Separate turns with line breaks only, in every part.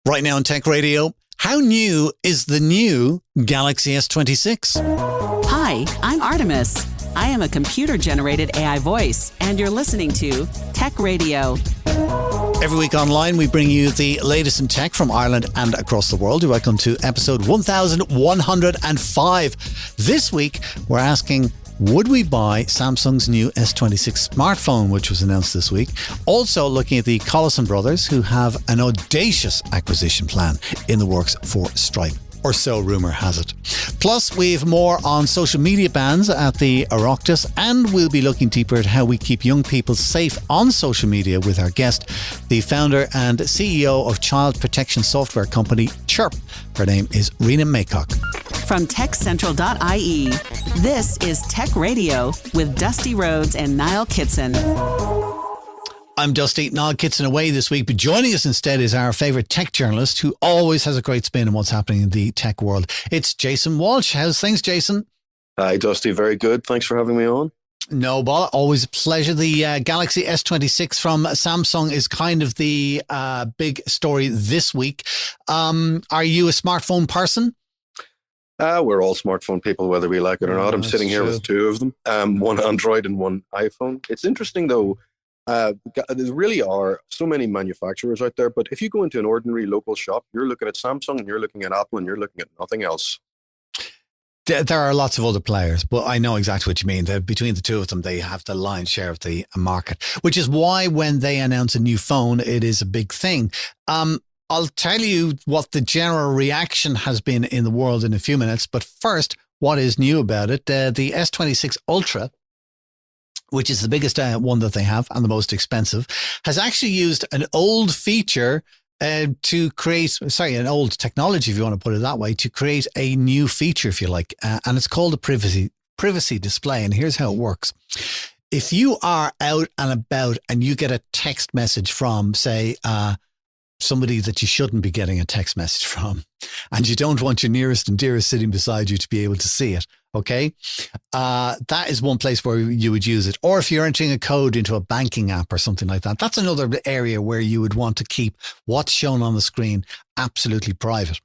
Right now on Tech Radio, how new is the new Galaxy S26?
Hi, I'm Artemis. I am a computer-generated AI voice, and you're listening to Tech Radio.
Every week online, we bring you the latest in tech from Ireland and across the world. Welcome to episode 1105. This week, we're asking, would we buy Samsung's new S26 smartphone, which was announced this week? Also looking at the Collison brothers, who have an audacious acquisition plan in the works for Stripe. Or so rumour has it. Plus, we've more on social media bans at the Oireachtas, and we'll be looking deeper at how we keep young people safe on social media with our guest, the founder and CEO of child protection software company Chirp. Her name is Rena Maycock.
From TechCentral.ie, this is Tech Radio with Dusty Rhodes and Niall Kitson.
I'm Dusty. Niall Kitson away this week, but joining us instead is our favourite tech journalist who always has a great spin on what's happening in the tech world. It's Jason Walsh. How's things, Jason?
Hi, Dusty. Very good. Thanks for having me on.
No bother. Always a pleasure. The Galaxy S26 from Samsung is kind of the big story this week. Are you a smartphone person?
We're all smartphone people, whether we like it or not. I'm sitting here
true.
with two of them, one Android and one iPhone. It's interesting, though. There really are so many manufacturers out there, but if you go into an ordinary local shop, you're looking at Samsung and you're looking at Apple and you're looking at nothing else.
There are lots of other players, but I know exactly what you mean. Between the two of them, they have the lion's share of the market, which is why when they announce a new phone, it is a big thing. I'll tell you what the general reaction has been in the world in a few minutes, but first, what is new about it? The S26 Ultra, which is the biggest one that they have and the most expensive, has actually used an old feature to create, an old technology, if you want to put it that way, to create a new feature, if you like. And it's called a privacy display. And here's how it works. If you are out and about and you get a text message from, say, somebody that you shouldn't be getting a text message from, and you don't want your nearest and dearest sitting beside you to be able to see it, okay? That is one place where you would use it. Or if you're entering a code into a banking app or something like that, that's another area where you would want to keep what's shown on the screen absolutely private.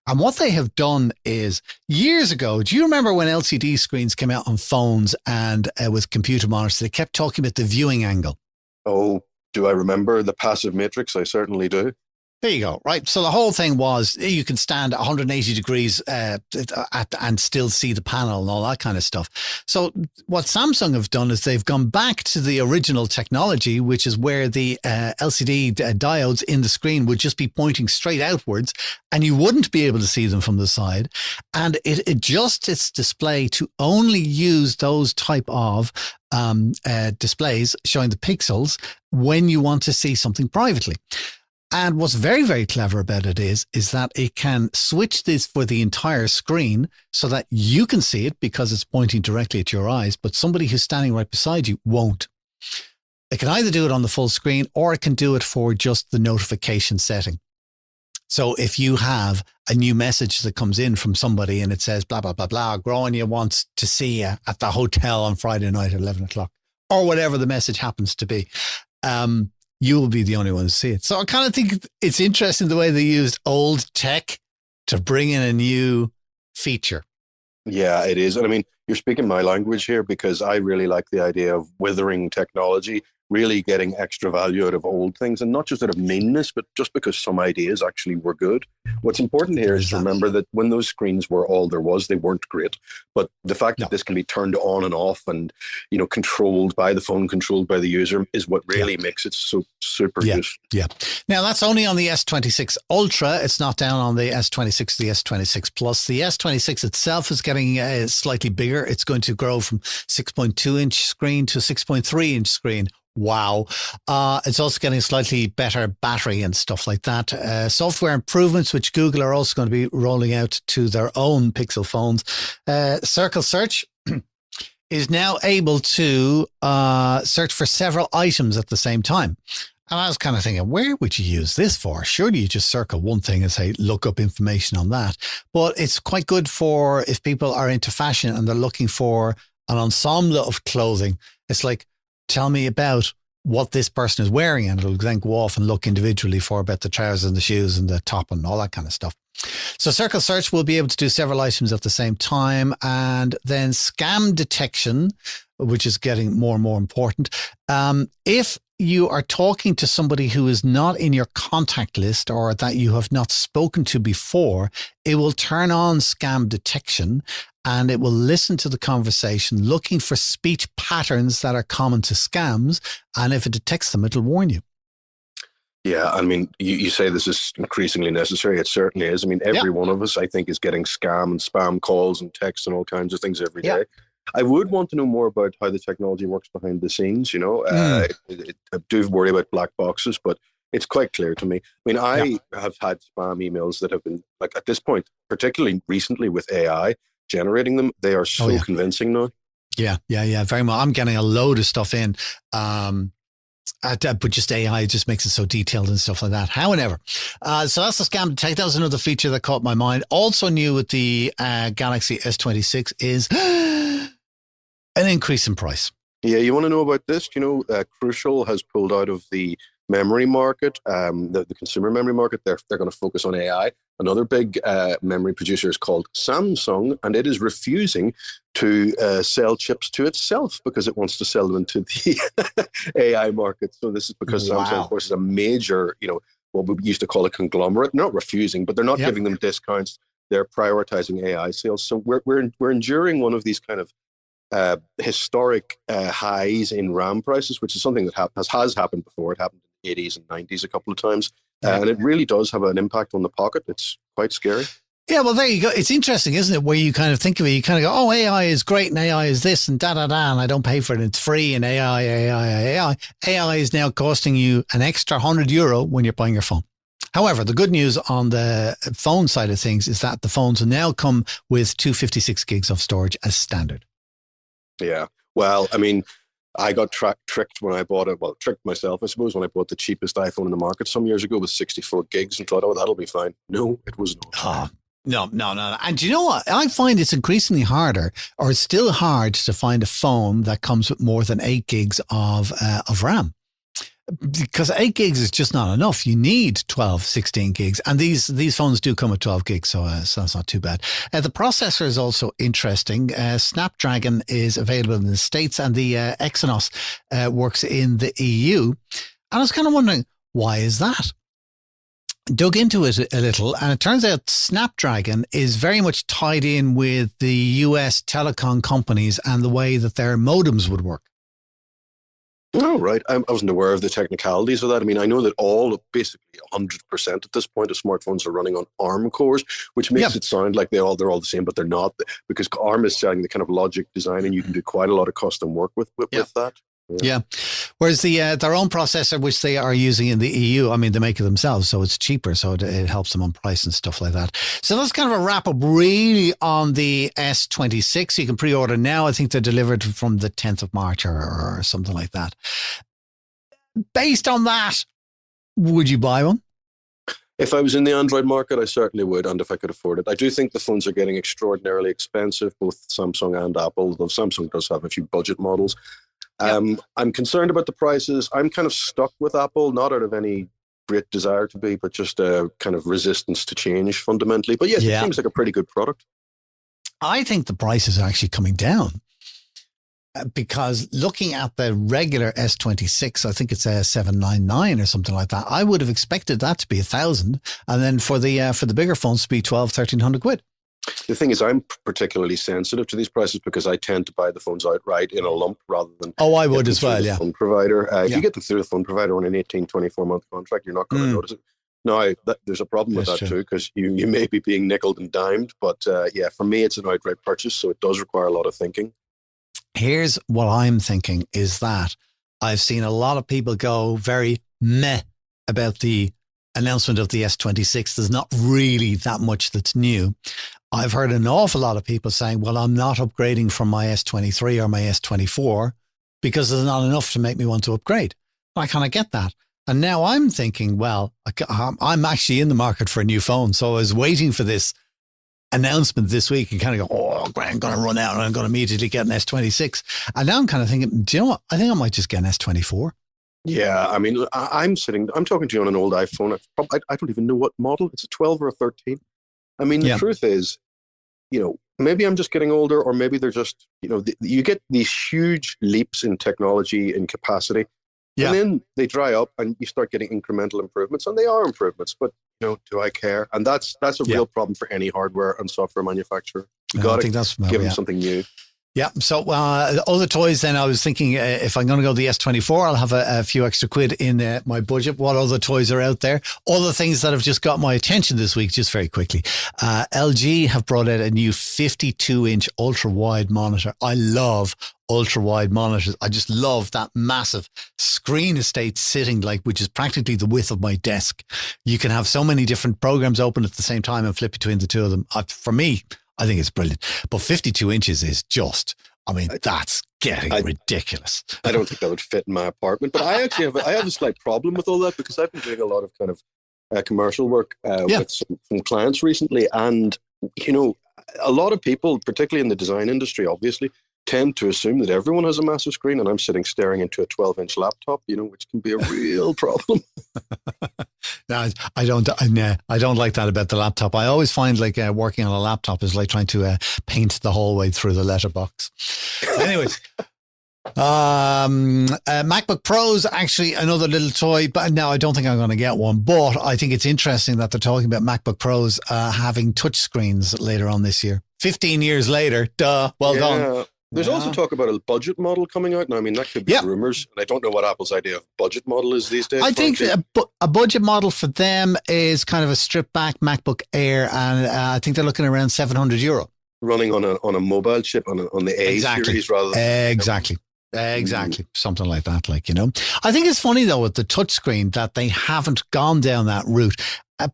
And what they have done is, years ago, do you remember when LCD screens came out on phones and with computer monitors, they kept talking about the viewing angle?
Oh, do I remember the passive matrix? I certainly do.
There you go. Right. So the whole thing was you can stand 180 degrees and still see the panel and all that kind of stuff. So what Samsung have done is they've gone back to the original technology, which is where the LCD diodes in the screen would just be pointing straight outwards and you wouldn't be able to see them from the side. And it adjusts its display to only use those type of displays showing the pixels when you want to see something privately. And what's very, very clever about it is that it can switch this for the entire screen so that you can see it because it's pointing directly at your eyes, but somebody who's standing right beside you won't. It can either do it on the full screen or it can do it for just the notification setting. So if you have a new message that comes in from somebody and it says, blah, blah, blah, blah, Grania wants to see you at the hotel on Friday night at 11 o'clock or whatever the message happens to be, you will be the only one to see it. So I kind of think it's interesting the way they used old tech to bring in a new feature.
Yeah, it is. And I mean, you're speaking my language here because I really like the idea of withering technology, really getting extra value out of old things, and not just out of meanness, but just because some ideas actually were good. What's important here is to remember that when those screens were all there was, they weren't great. But the fact that this can be turned on and off and, controlled by the phone, controlled by the user is what really makes it so super useful. Yeah.
Now, that's only on the S26 Ultra. It's not down on the S26, the S26 Plus. The S26 itself is getting slightly bigger. It's going to grow from 6.2 inch screen to 6.3 inch screen. Wow. It's also getting a slightly better battery and stuff like that. Software improvements, which Google are also going to be rolling out to their own Pixel phones. Circle Search is now able to search for several items at the same time. And I was kind of thinking, where would you use this for? Surely you just circle one thing and say, look up information on that. But it's quite good for if people are into fashion and they're looking for an ensemble of clothing. It's like, tell me about what this person is wearing, and it'll then go off and look individually for about the trousers and the shoes and the top and all that kind of stuff. So Circle Search will be able to do several items at the same time, and then scam detection, which is getting more and more important. If you are talking to somebody who is not in your contact list or that you have not spoken to before, it will turn on scam detection and it will listen to the conversation, looking for speech patterns that are common to scams. And if it detects them, it'll warn you.
Yeah, I mean, you say this is increasingly necessary. It certainly is. I mean, every one of us, I think, is getting scam and spam calls and texts and all kinds of things every day. I would want to know more about how the technology works behind the scenes. I do worry about black boxes, but it's quite clear to me. I mean, I have had spam emails that have been, like, at this point, particularly recently with AI generating them, they are so convincing now. Yeah,
very much. I'm getting a load of stuff in. But just AI just makes it so detailed and stuff like that. However, so that's the scam detect. That was another feature that caught my mind. Also new with the Galaxy S26 is an increase in price.
Yeah, you want to know about this? Crucial has pulled out of the memory market, the consumer memory market. They're going to focus on AI. Another big memory producer is called Samsung, and it is refusing to sell chips to itself because it wants to sell them into the AI market. So this is because Samsung, of course, is a major, what we used to call a conglomerate. They're not refusing, but they're not giving them discounts. They're prioritizing AI sales. So we're enduring one of these kind of historic highs in RAM prices, which is something that has happened before. It happened in the 80s and 90s a couple of times. And it really does have an impact on the pocket. It's quite scary.
Yeah, well, there you go. It's interesting, isn't it? Where you kind of think of it, you kind of go, oh, AI is great and AI is this and da-da-da, and I don't pay for it. It's free and AI. AI is now costing you an extra €100 when you're buying your phone. However, the good news on the phone side of things is that the phones will now come with 256 gigs of storage as standard.
Yeah. Well, I mean, I got tricked when I bought it. Well, tricked myself, I suppose, when I bought the cheapest iPhone in the market some years ago with 64 gigs and thought, oh, that'll be fine. No, it was not.
No. And you know what? I find it's increasingly harder, or it's still hard to find a phone that comes with more than 8 gigs of RAM. Because 8 gigs is just not enough. You need 12, 16 gigs. And these phones do come with 12 gigs, so that's not too bad. The processor is also interesting. Snapdragon is available in the States, and the Exynos works in the EU. And I was kind of wondering, why is that? Dug into it a little, and it turns out Snapdragon is very much tied in with the US telecom companies and the way that their modems would work.
Oh, right. I wasn't aware of the technicalities of that. I mean, I know that basically 100% at this point of smartphones are running on ARM cores, which makes it sound like they're all the same, but they're not, because ARM is selling the kind of logic design, and you can do quite a lot of custom work with that.
Yeah. Whereas their own processor, which they are using in the EU, I mean, they make it themselves, so it's cheaper, so it helps them on price and stuff like that. So that's kind of a wrap up really on the S26. You can pre-order now. I think they're delivered from the 10th of March or something like that. Based on that, would you buy one?
If I was in the Android market, I certainly would, and if I could afford it. I do think the phones are getting extraordinarily expensive, both Samsung and Apple, though Samsung does have a few budget models. I'm concerned about the prices. I'm kind of stuck with Apple, not out of any great desire to be, but just a kind of resistance to change fundamentally. But yes, it seems like a pretty good product.
I think the prices are actually coming down, because looking at the regular S26, I think it's a 799 or something like that. I would have expected that to be 1,000, and then for the bigger phones to be 1,200-1,300 quid.
The thing is, I'm particularly sensitive to these prices because I tend to buy the phones outright in a lump rather than...
Oh, I would as well, yeah.
Phone provider. If you get them through the phone provider on an 18, 24-month contract, you're not going to notice it. Now, there's a problem with that too, because you may be being nickeled and dimed. But for me, it's an outright purchase, so it does require a lot of thinking.
Here's what I'm thinking is that I've seen a lot of people go very meh about the announcement of the S26. There's not really that much that's new. I've heard an awful lot of people saying, well, I'm not upgrading from my S23 or my S24 because there's not enough to make me want to upgrade. I kind of get that. And now I'm thinking, well, I'm actually in the market for a new phone. So I was waiting for this announcement this week and kind of go, oh, I'm going to run out and I'm going to immediately get an S26. And now I'm kind of thinking, do you know what? I think I might just get an S24.
Yeah, I mean, I'm talking to you on an old iPhone. I don't even know what model. It's a 12 or a 13. I mean, the
Yeah.
truth is, maybe I'm just getting older, or maybe they're just, you get these huge leaps in technology and capacity, and
Yeah.
then they dry up, and you start getting incremental improvements, and they are improvements. But do I care? And that's a
Yeah.
real problem for any hardware and software manufacturer. You
I
got
think
to
that's
give them
yeah.
something new.
Yeah. So other toys, then I was thinking if I'm going to go the S24, I'll have a few extra quid in my budget. What other toys are out there? Other things that have just got my attention this week, just very quickly. LG have brought out a new 52-inch ultra-wide monitor. I love ultra-wide monitors. I just love that massive screen estate sitting which is practically the width of my desk. You can have so many different programs open at the same time and flip between the two of them. For me, I think it's brilliant. But 52 inches is just, that's getting ridiculous.
I don't think that would fit in my apartment. But I actually have a slight problem with all that, because I've been doing a lot of kind of commercial work with some clients recently. And, a lot of people, particularly in the design industry, obviously, tend to assume that everyone has a massive screen, and I'm sitting staring into a 12-inch laptop, which can be a real problem.
No, I don't like that about the laptop. I always find working on a laptop is like trying to paint the whole way through the letterbox. Anyways, MacBook Pros, actually another little toy, but no, I don't think I'm going to get one. But I think it's interesting that they're talking about MacBook Pros having touch screens later on this year. 15 years later, well done.
There's also talk about a budget model coming out. Now, I mean, that could be rumors. And I don't know what Apple's idea of budget model is these days.
I think a budget model for them is kind of a stripped back MacBook Air. And I think they're looking around €700.
Running on a mobile chip on the A series rather than...
Exactly. Something like that, I think it's funny, though, with the touchscreen that they haven't gone down that route.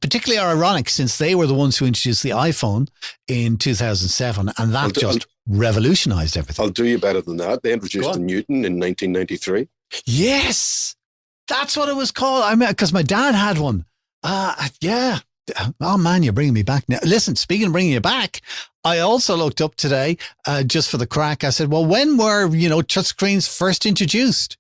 Particularly ironic, since they were the ones who introduced the iPhone in 2007, and that just revolutionized everything.
I'll do you better than that. They introduced the Newton in 1993.
Yes, that's what it was called. Because my dad had one. Yeah. Oh, man, you're bringing me back now. Listen, speaking of bringing you back, I also looked up today, just for the crack. I said, well, when were, touchscreens first introduced?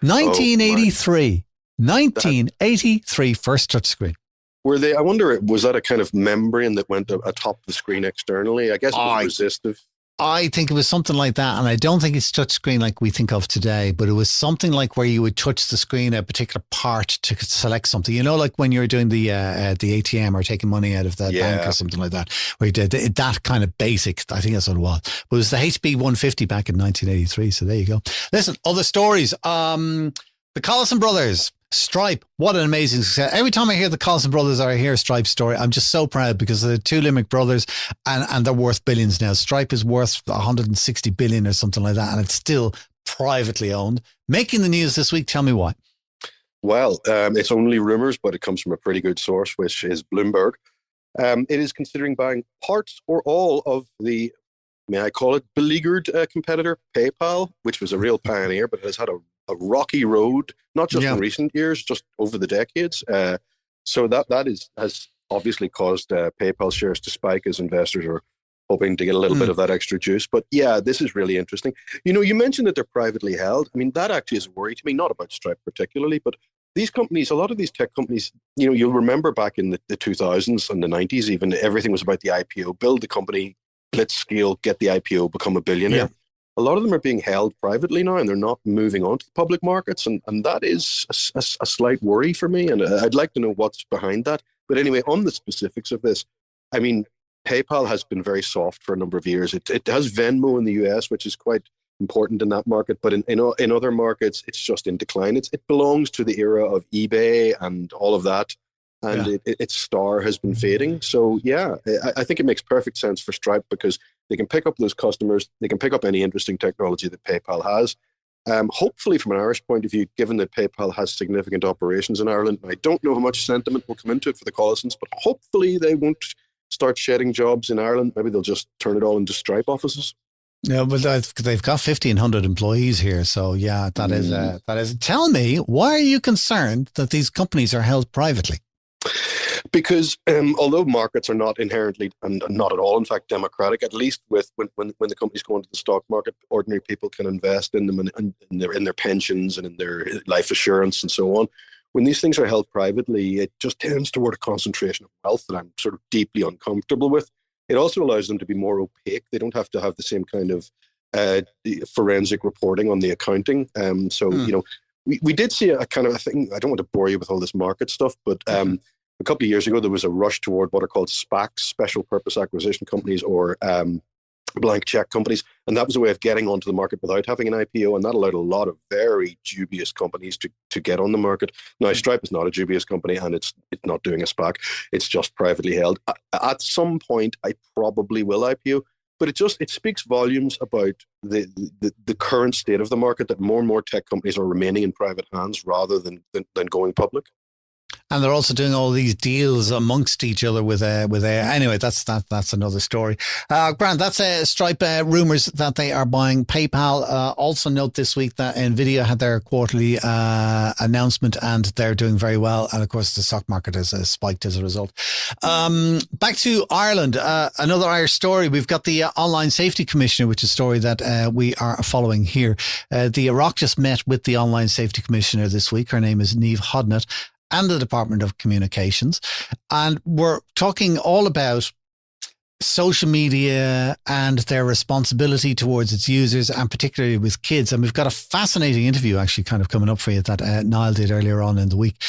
1983. 1983, first touchscreen.
Were they? I wonder, was that a kind of membrane that went atop the screen externally? I guess it was resistive.
I think it was something like that, and I don't think it's touchscreen like we think of today, but it was something like where you would touch the screen, a particular part to select something. Like when you're doing the ATM or taking money out of the bank or something like that, where you did that kind of basic. I think that's what it was. But it was the HP 150 back in 1983. So there you go. Listen, other stories. The Collison brothers. Stripe, what an amazing success. Every time I hear the Collison brothers or I hear a Stripe story, I'm just so proud, because they're two Limerick brothers and they're worth billions now. Stripe is worth 160 billion or something like that, and it's still privately owned. Making the news this week. Tell me why.
Well, it's only rumors, but it comes from a pretty good source, which is Bloomberg. It is considering buying parts or all of the, may I call it, beleaguered competitor PayPal, which was a real pioneer, but has had a rocky road, not just in recent years, just over the decades. So that has obviously caused PayPal shares to spike as investors are hoping to get a little bit of that extra juice. But yeah, this is really interesting. You mentioned that they're privately held. I mean, that actually is a worry to me, not about Stripe particularly, but these companies, a lot of these tech companies, you'll remember back in the 2000s and the 90s, even, everything was about the IPO. Build the company, blitz scale, get the IPO, become a billionaire. Yeah. A lot of them are being held privately now, and they're not moving on to the public markets. And that is a slight worry for me. And I'd like to know what's behind that. But anyway, on the specifics of this, I mean, PayPal has been very soft for a number of years. It has Venmo in the US, which is quite important in that market. But in other markets, it's just in decline. It belongs to the era of eBay and all of that. And its star has been fading. So, yeah, I think it makes perfect sense for Stripe, because they can pick up those customers. They can pick up any interesting technology that PayPal has. Hopefully, from an Irish point of view, given that PayPal has significant operations in Ireland, I don't know how much sentiment will come into it for the Collisons, but hopefully they won't start shedding jobs in Ireland. Maybe they'll just turn it all into Stripe offices.
Yeah, but they've got 1,500 employees here. So, yeah, that is. Tell me, why are you concerned that these companies are held privately?
Because although markets are not inherently and not at all, in fact, democratic, at least with when the companies go into the stock market, ordinary people can invest in them and in their pensions and in their life assurance and so on. When these things are held privately, it just tends toward a concentration of wealth that I'm sort of deeply uncomfortable with. It also allows them to be more opaque. They don't have to have the same kind of forensic reporting on the accounting. We did see a kind of a thing. I don't want to bore you with all this market stuff, but a couple of years ago, there was a rush toward what are called SPACs, special purpose acquisition companies, or blank check companies. And that was a way of getting onto the market without having an IPO. And that allowed a lot of very dubious companies to get on the market. Now, Stripe is not a dubious company, and it's not doing a SPAC. It's just privately held. At some point, I probably will IPO. But it speaks volumes about the current state of the market, that more and more tech companies are remaining in private hands rather than going public.
And they're also doing all these deals amongst each other with anyway, that's another story. Grant, that's Stripe rumors that they are buying PayPal. Also note this week that Nvidia had their quarterly announcement, and they're doing very well. And of course, the stock market has spiked as a result. Back to Ireland, another Irish story. We've got the Online Safety Commissioner, which is a story that we are following here. The Oireachtas met with the Online Safety Commissioner this week. Her name is Niamh Hodnett, and the Department of Communications. And we're talking all about social media and their responsibility towards its users, and particularly with kids. And we've got a fascinating interview actually kind of coming up for you that Niall did earlier on in the week,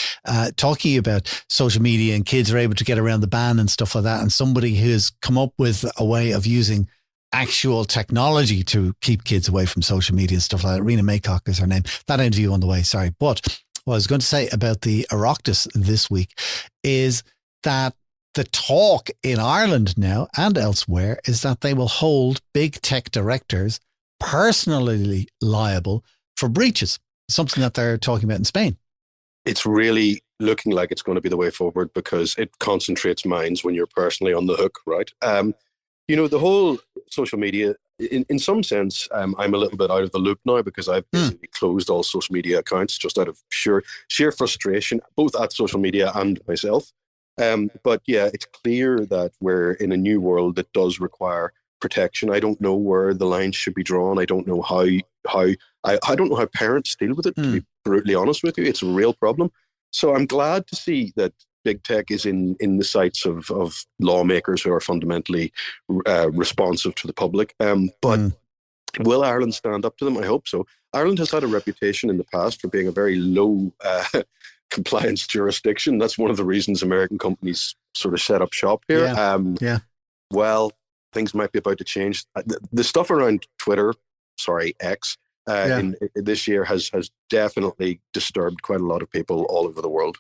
talking about social media and kids are able to get around the ban and stuff like that. And somebody who's come up with a way of using actual technology to keep kids away from social media and stuff like that. Rena Maycock is her name. That interview on the way, sorry. But what I was going to say about the Oireachtas this week is that the talk in Ireland now and elsewhere is that they will hold big tech directors personally liable for breaches, something that they're talking about in Spain.
It's really looking like it's going to be the way forward, because it concentrates minds when you're personally on the hook, right? The whole social media, in some sense, I'm a little bit out of the loop now, because I've basically closed all social media accounts just out of sheer frustration, both at social media and myself. But yeah, it's clear that we're in a new world that does require protection. I don't know where the lines should be drawn. I don't know how I don't know how parents deal with it, to be brutally honest with you. It's a real problem. So I'm glad to see that big tech is in the sights of lawmakers who are fundamentally responsive to the public. But will Ireland stand up to them? I hope so. Ireland has had a reputation in the past for being a very low compliance jurisdiction. That's one of the reasons American companies sort of set up shop here. Well, things might be about to change. The stuff around X, in this year has definitely disturbed quite a lot of people all over the world.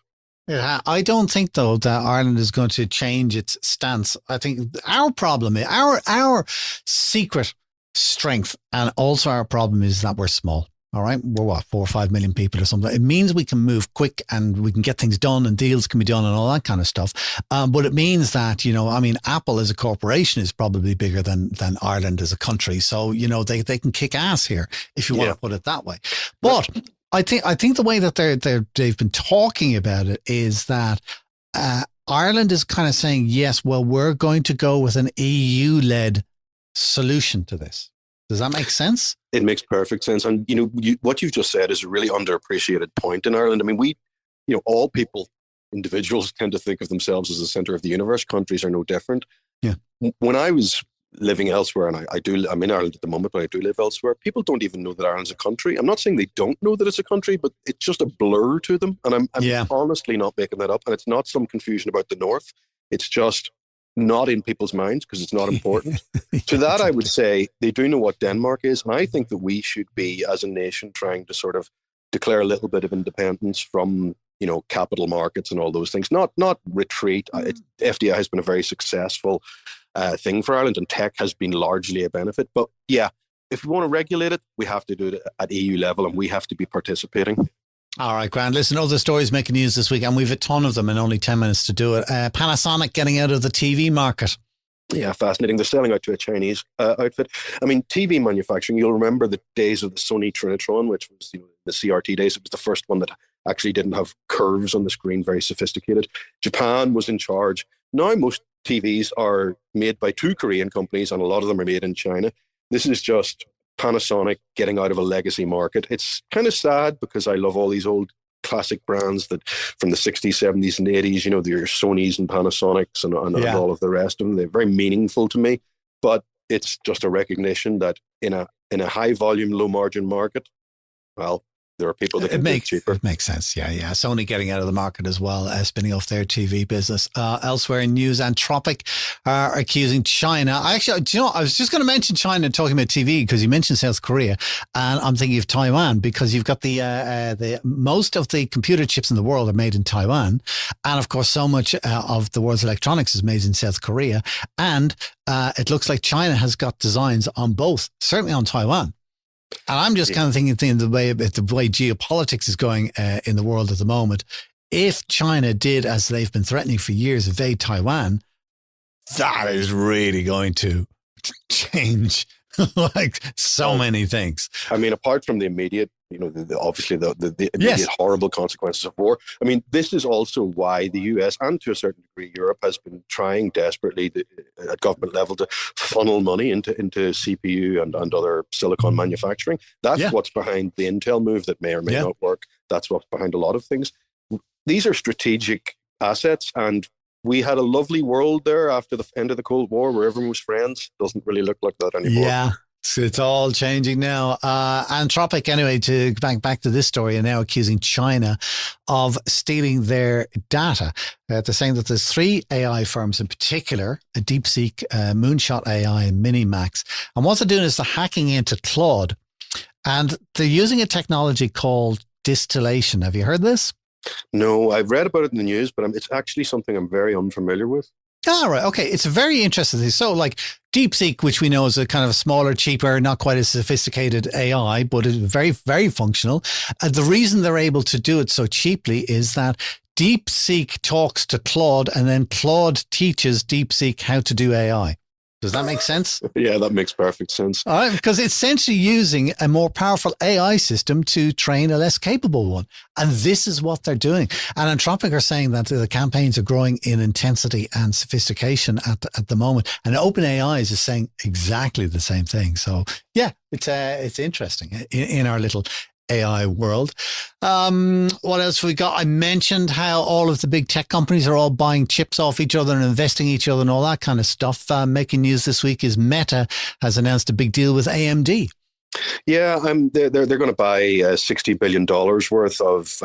Yeah, I don't think though that Ireland is going to change its stance. I think our problem is our secret strength, and also our problem is that we're small. All right, we're 4 or 5 million people or something. It means we can move quick and we can get things done and deals can be done and all that kind of stuff. But it means that, Apple as a corporation is probably bigger than Ireland as a country. So, they can kick ass here, if you want to put it that way. But I think the way that they've been talking about it is that Ireland is kind of saying, yes, well, we're going to go with an EU-led solution to this. Does that make sense?
It makes perfect sense. And, what you've just said is a really underappreciated point in Ireland. I mean, all people, individuals tend to think of themselves as the center of the universe. Countries are no different.
Yeah.
When I was living elsewhere, and I'm in Ireland at the moment, but I do live elsewhere, people don't even know that Ireland's a country. I'm not saying they don't know that it's a country, but it's just a blur to them. And I'm honestly not making that up. And it's not some confusion about the North. It's just not in people's minds because it's not important. To that, I would say they do know what Denmark is. And I think that we should be, as a nation, trying to sort of declare a little bit of independence from, capital markets and all those things. Not retreat. FDI has been a very successful thing for Ireland, and tech has been largely a benefit. But yeah, if we want to regulate it, we have to do it at EU level, and we have to be participating.
All right, Grant. Listen, other stories making news this week, and we've a ton of them in only 10 minutes to do it. Panasonic getting out of the TV market.
Yeah, fascinating. They're selling out to a Chinese outfit. I mean, TV manufacturing, you'll remember the days of the Sony Trinitron, which was the CRT days. It was the first one that actually didn't have curves on the screen, very sophisticated. Japan was in charge. Now most TVs are made by two Korean companies, and a lot of them are made in China. This is just Panasonic getting out of a legacy market. It's kind of sad because I love all these old classic brands that from the 60s, 70s, and 80s, your Sonys and Panasonics and all of the rest of them. They're very meaningful to me, but it's just a recognition that in a high volume, low margin market, well, there are people that can do it cheaper.
It makes sense. Yeah. Sony getting out of the market as well, spinning off their TV business. Elsewhere in news, Anthropic are accusing China. I was just going to mention China talking about TV because you mentioned South Korea, and I'm thinking of Taiwan because you've got the most of the computer chips in the world are made in Taiwan, and of course, so much of the world's electronics is made in South Korea, and it looks like China has got designs on both, certainly on Taiwan. And I'm just kind of thinking the way geopolitics is going in the world at the moment. If China did, as they've been threatening for years, invade Taiwan, that is really going to change like so many things.
I mean, apart from the immediate, obviously the immediate horrible consequences of war. I mean, this is also why the US and to a certain degree Europe has been trying desperately at government level to funnel money into CPU and other silicon manufacturing. That's what's behind the Intel move that may or may not work. That's what's behind a lot of things. These are strategic assets, and we had a lovely world there after the end of the Cold War where everyone was friends. Doesn't really look like that anymore.
Yeah. It's all changing now. Anthropic, anyway, to back to this story, are now accusing China of stealing their data. They're saying that there's 3 AI firms in particular, a DeepSeek, Moonshot AI, and Minimax. And what they're doing is they're hacking into Claude. And they're using a technology called distillation. Have you heard this?
No, I've read about it in the news, but it's actually something I'm very unfamiliar with.
Ah, right. Okay. It's a very interesting thing. So like DeepSeek, which we know is a kind of a smaller, cheaper, not quite as sophisticated AI, but it's very, very functional. The reason they're able to do it so cheaply is that DeepSeek talks to Claude and then Claude teaches DeepSeek how to do AI. Does that make sense?
Yeah, that makes perfect sense.
All right, because it's essentially using a more powerful AI system to train a less capable one. And this is what they're doing. And Anthropic are saying that the campaigns are growing in intensity and sophistication at the moment. And OpenAI is saying exactly the same thing. So yeah, it's interesting in our little AI world. What else have we got? I mentioned how all of the big tech companies are all buying chips off each other and investing each other and all that kind of stuff. Making news this week is Meta has announced a big deal with AMD.
Yeah, they're going to buy $60 billion worth of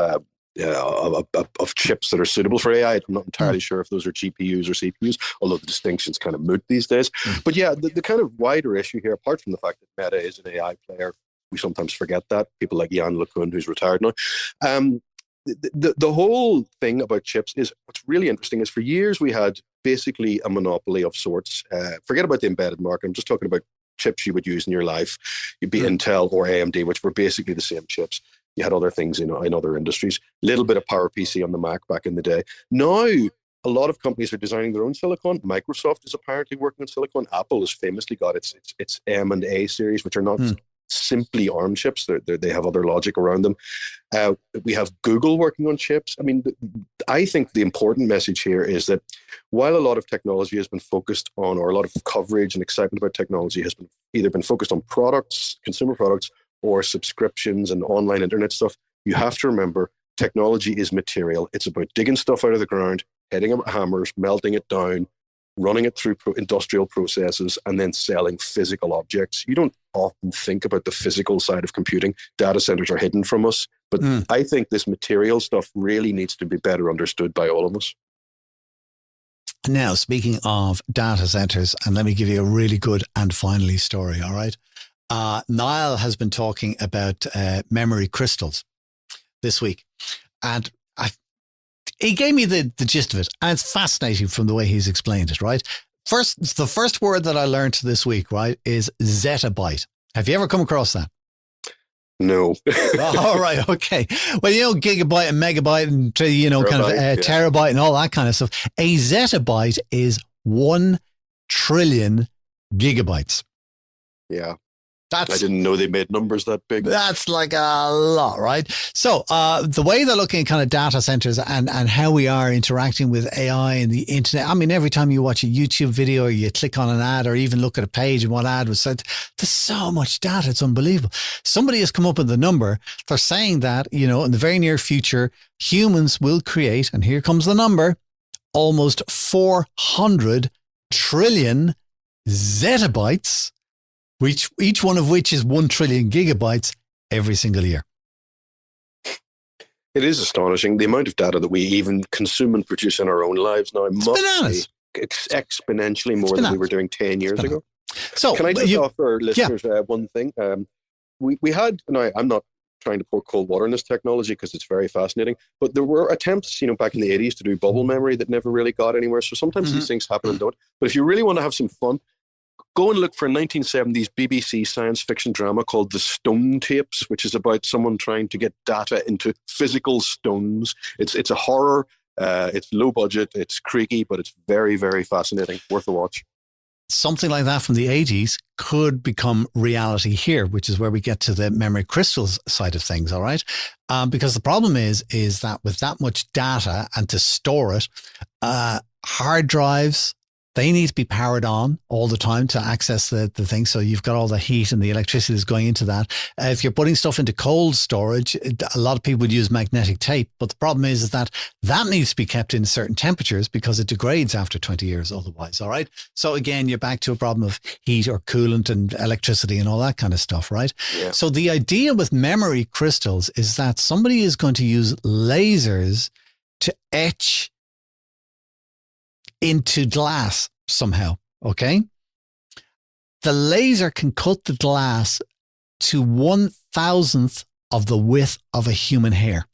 chips that are suitable for AI. I'm not entirely sure if those are GPUs or CPUs, although the distinction's kind of moot these days. But yeah, the kind of wider issue here, apart from the fact that Meta is an AI player, we sometimes forget that. People like Jan LeCun, who's retired now. The whole thing about chips is what's really interesting is for years we had basically a monopoly of sorts. Forget about the embedded market. I'm just talking about chips you would use in your life. You'd be Intel or AMD, which were basically the same chips. You had other things in other industries. A little bit of PowerPC on the Mac back in the day. Now, a lot of companies are designing their own silicon. Microsoft is apparently working on silicon. Apple has famously got its M and A series, which are not simply ARM chips. They have other logic around them. We have Google working on chips. I mean, I think the important message here is that while a lot of technology has been focused on, or a lot of coverage and excitement about technology has been either been focused on products, consumer products, or subscriptions and online internet stuff, you have to remember technology is material. It's about digging stuff out of the ground, hitting it with hammers, melting it down, running it through industrial processes, and then selling physical objects. You don't often think about the physical side of computing. Data centers are hidden from us. But I think this material stuff really needs to be better understood by all of us.
Now, speaking of data centers, and let me give you a really good and finally story, all right? Niall has been talking about memory crystals this week. And he gave me the gist of it, and it's fascinating from the way he's explained it, right? The first word that I learned this week, right, is zettabyte. Have you ever come across that?
No.
All right, okay. Well, gigabyte and megabyte and, terabyte and all that kind of stuff. A zettabyte is 1 trillion gigabytes.
Yeah. I didn't know they made numbers that big.
That's like a lot, right? So the way they're looking at kind of data centers and how we are interacting with AI and the internet. I mean, every time you watch a YouTube video or you click on an ad or even look at a page and what ad was said, there's so much data. It's unbelievable. Somebody has come up with the number. They're saying that, you know, in the very near future, humans will create, and here comes the number, almost 400 trillion zettabytes, which each one of which is 1 trillion gigabytes every single year.
It is astonishing the amount of data that we even consume and produce in our own lives now.
It's bananas.
Exponentially more than we were doing 10 years ago.
So,
can I just offer listeners one thing? We had, now I'm not trying to pour cold water in this technology because it's very fascinating, but there were attempts, you know, back in the 80s to do bubble memory that never really got anywhere. So sometimes these things happen and don't. But if you really want to have some fun, go and look for a 1970s BBC science fiction drama called The Stone Tapes, which is about someone trying to get data into physical stones. It's a horror. It's low budget. It's creaky, but it's very, very fascinating. Worth a watch.
Something like that from the 80s could become reality here, which is where we get to the memory crystals side of things, all right? Because the problem is that with that much data and to store it, hard drives, they need to be powered on all the time to access the thing. So you've got all the heat and the electricity that's going into that. If you're putting stuff into cold storage, a lot of people would use magnetic tape. But the problem is that needs to be kept in certain temperatures because it degrades after 20 years otherwise. All right. So again, you're back to a problem of heat or coolant and electricity and all that kind of stuff. Right.
Yeah.
So the idea with memory crystals is that somebody is going to use lasers to etch into glass somehow, okay? The laser can cut the glass to 1,000th of the width of a human hair.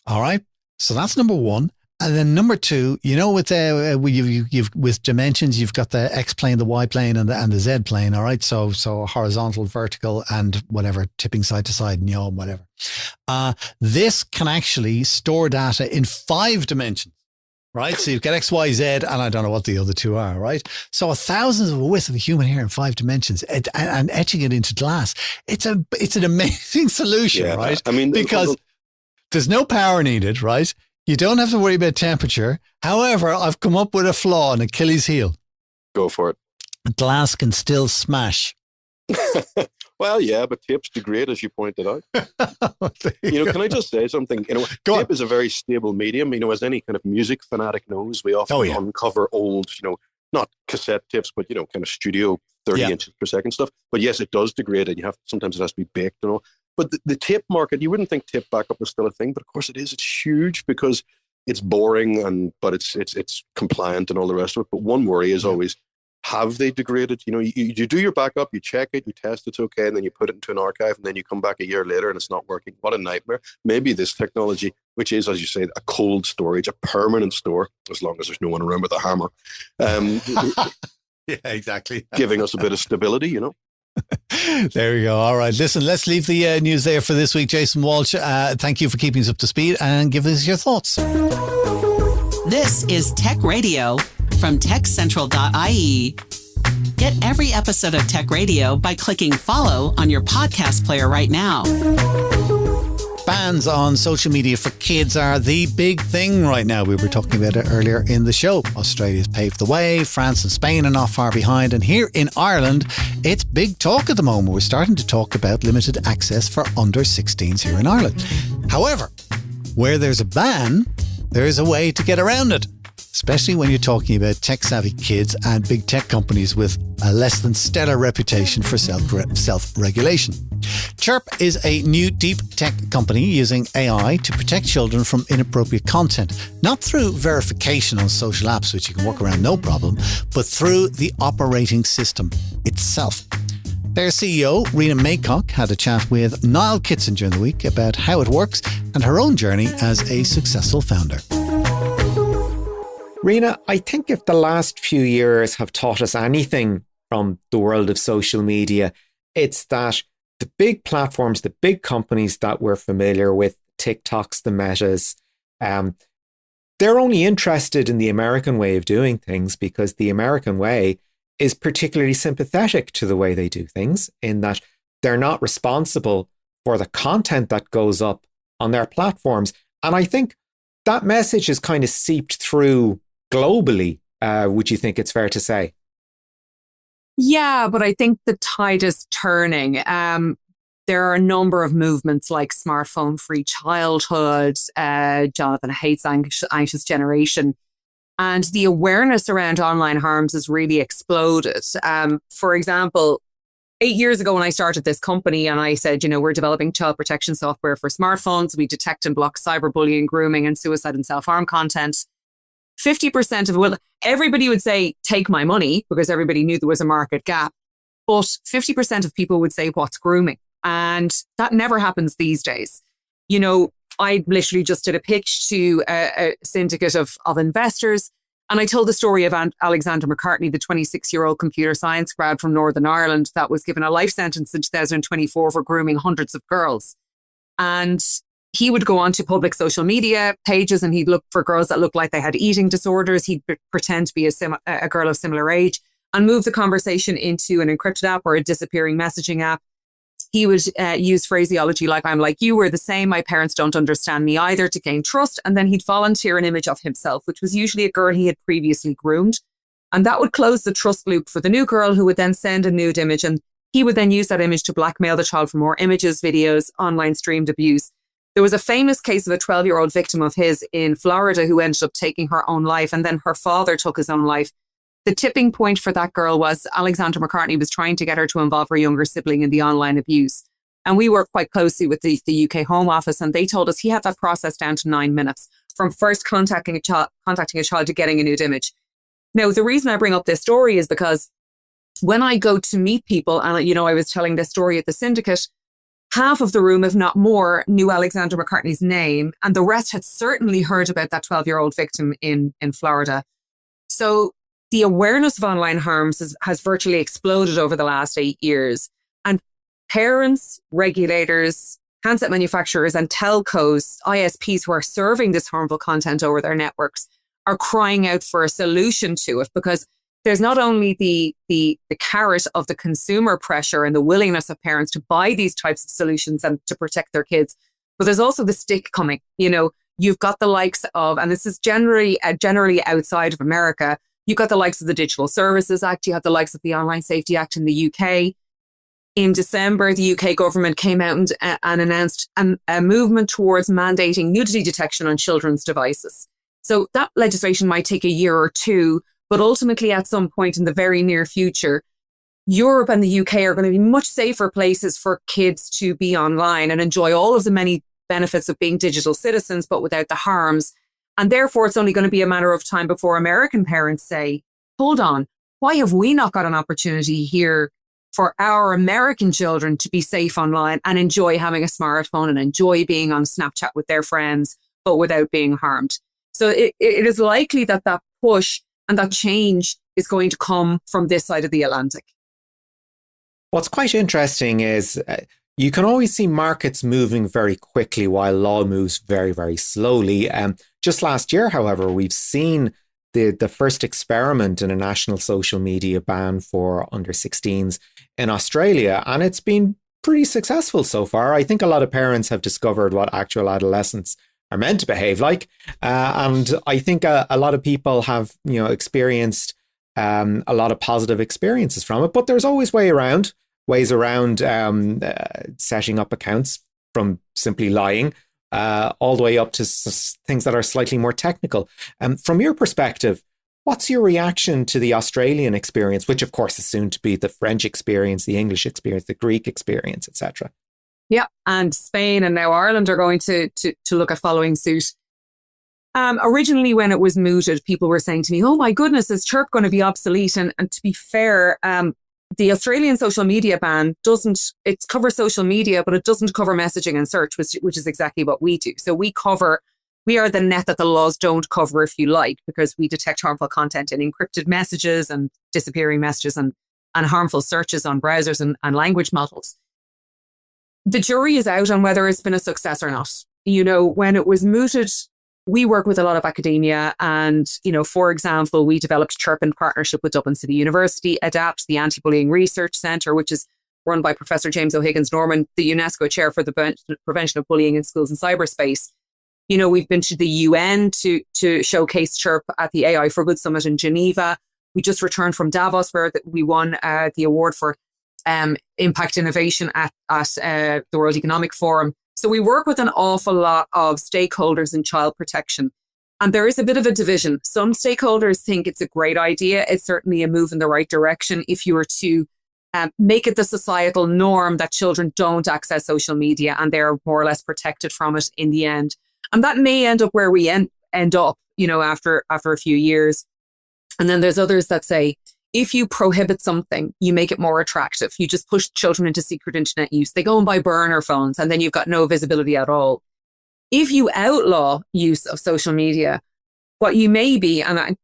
All right? So that's number one. And then number two, you know, with you've with dimensions, you've got the X plane, the Y plane, and the Z plane. All right, so horizontal, vertical, and whatever, tipping side to side, and yaw, whatever. This can actually store data in 5 dimensions. Right. So you've got X, Y, Z, and I don't know what the other two are. Right. So 1,000th of a width of a human hair in 5 dimensions and etching it into glass. It's an amazing solution. Yeah, right.
I mean,
because there's no power needed. Right. You don't have to worry about temperature. However, I've come up with a flaw, an Achilles heel.
Go for it.
Glass can still smash.
Well, yeah, but tape's degrade, as you pointed out. You know, can I just say something? You know, tape is a very stable medium. You know, as any kind of music fanatic knows, we often uncover old, you know, not cassette tapes, but, you know, kind of studio 30 inches per second stuff. But yes, it does degrade, and sometimes it has to be baked and all. But the tape market, you wouldn't think tape backup was still a thing, but of course it is. It's huge because it's boring, but it's compliant and all the rest of it. But one worry is always, have they degraded? You know, you do your backup, you check it, you test it's okay, and then you put it into an archive, and then you come back a year later and it's not working. What a nightmare. Maybe this technology, which is, as you say, a cold storage, a permanent store, as long as there's no one around with a hammer.
Yeah, exactly.
Giving us a bit of stability, you know.
There you go. All right. Listen, let's leave the news there for this week. Jason Walsh, thank you for keeping us up to speed and give us your thoughts.
This is Tech Radio from techcentral.ie. Get every episode of Tech Radio by clicking follow on your podcast player right now.
Bans on social media for kids are the big thing right now. We were talking about it earlier in the show. Australia's paved the way. France and Spain are not far behind. And here in Ireland, it's big talk at the moment. We're starting to talk about limited access for under 16s here in Ireland. However, where there's a ban, there's a way to get around it, especially when you're talking about tech-savvy kids and big tech companies with a less than stellar reputation for self-regulation. Chirp is a new deep tech company using AI to protect children from inappropriate content, not through verification on social apps, which you can work around no problem, but through the operating system itself. Their CEO, Rena Maycock, had a chat with Niall Kitson during the week about how it works and her own journey as a successful founder.
Rena, I think if the last few years have taught us anything from the world of social media, it's that the big platforms, the big companies that we're familiar with, TikToks, the Metas, they're only interested in the American way of doing things because the American way is particularly sympathetic to the way they do things, in that they're not responsible for the content that goes up on their platforms. And I think that message is kind of seeped through globally. Would you think it's fair to say?
Yeah, but I think the tide is turning. There are a number of movements like smartphone-free childhood, Jonathan hates anxious generation, and the awareness around online harms has really exploded. For example, 8 years ago when I started this company and I said, we're developing child protection software for smartphones, we detect and block cyberbullying, grooming, and suicide and self-harm content. 50% of everybody would say, take my money, because everybody knew there was a market gap. But 50% of people would say, what's grooming? And that never happens these days. I literally just did a pitch to a syndicate of investors. And I told the story of Alexander McCartney, the 26-year-old computer science grad from Northern Ireland that was given a life sentence in 2024 for grooming hundreds of girls. And he would go onto public social media pages and he'd look for girls that looked like they had eating disorders. He'd pretend to be a girl of similar age and move the conversation into an encrypted app or a disappearing messaging app. He would use phraseology like, I'm like you, we're the same, my parents don't understand me either, to gain trust. And then he'd volunteer an image of himself, which was usually a girl he had previously groomed. And that would close the trust loop for the new girl, who would then send a nude image. And he would then use that image to blackmail the child for more images, videos, online streamed abuse. There was a famous case of a 12-year-old victim of his in Florida who ended up taking her own life. And then her father took his own life. The tipping point for that girl was Alexander McCartney was trying to get her to involve her younger sibling in the online abuse. And we worked quite closely with the UK Home Office, and they told us he had that process down to 9 minutes from first contacting a child to getting a nude image. Now, the reason I bring up this story is because when I go to meet people, and I was telling this story at the syndicate, half of the room, if not more, knew Alexander McCartney's name, and the rest had certainly heard about that 12-year-old victim in Florida. So the awareness of online harms has virtually exploded over the last 8 years. And parents, regulators, handset manufacturers and telcos, ISPs who are serving this harmful content over their networks are crying out for a solution to it, because there's not only the carrot of the consumer pressure and the willingness of parents to buy these types of solutions and to protect their kids, but there's also the stick coming. You've got the likes of, and this is generally outside of America, you've got the likes of the Digital Services Act. You have the likes of the Online Safety Act in the UK. In December, the UK government came out and announced a movement towards mandating nudity detection on children's devices. So that legislation might take a year or two, but ultimately at some point in the very near future, Europe and the UK are going to be much safer places for kids to be online and enjoy all of the many benefits of being digital citizens, but without the harms. And therefore, it's only going to be a matter of time before American parents say, hold on, why have we not got an opportunity here for our American children to be safe online and enjoy having a smartphone and enjoy being on Snapchat with their friends, but without being harmed? So it is likely that push and that change is going to come from this side of the Atlantic.
What's quite interesting is you can always see markets moving very quickly while law moves very, very slowly. Just last year, however, we've seen the first experiment in a national social media ban for under 16s in Australia, and it's been pretty successful so far. I think a lot of parents have discovered what actual adolescents are meant to behave like, and I think a lot of people have experienced a lot of positive experiences from it. But there's always ways around setting up accounts, from simply lying all the way up to things that are slightly more technical. From your perspective, what's your reaction to the Australian experience, which of course is soon to be the French experience, the English experience, the Greek experience, etc.?
Yeah, and Spain and now Ireland are going to look at following suit. Originally, when it was mooted, people were saying to me, oh my goodness, is Chirp going to be obsolete? And to be fair, the Australian social media ban it covers social media, but it doesn't cover messaging and search, which is exactly what we do. So we are the net that the laws don't cover, if you like, because we detect harmful content in encrypted messages and disappearing messages and harmful searches on browsers and language models. The jury is out on whether it's been a success or not. When it was mooted, we work with a lot of academia and, for example, we developed Chirp in partnership with Dublin City University, ADAPT, the Anti-Bullying Research Centre, which is run by Professor James O'Higgins Norman, the UNESCO chair for the prevention of bullying in schools and cyberspace. We've been to the UN to showcase Chirp at the AI for Good Summit in Geneva. We just returned from Davos, where we won the award for impact innovation at the World Economic Forum. So we work with an awful lot of stakeholders in child protection. And there is a bit of a division. Some stakeholders think it's a great idea. It's certainly a move in the right direction if you were to make it the societal norm that children don't access social media and they're more or less protected from it in the end. And that may end up where we end up, after a few years. And then there's others that say, if you prohibit something, you make it more attractive. You just push children into secret internet use. They go and buy burner phones and then you've got no visibility at all. If you outlaw use of social media, what you may be, and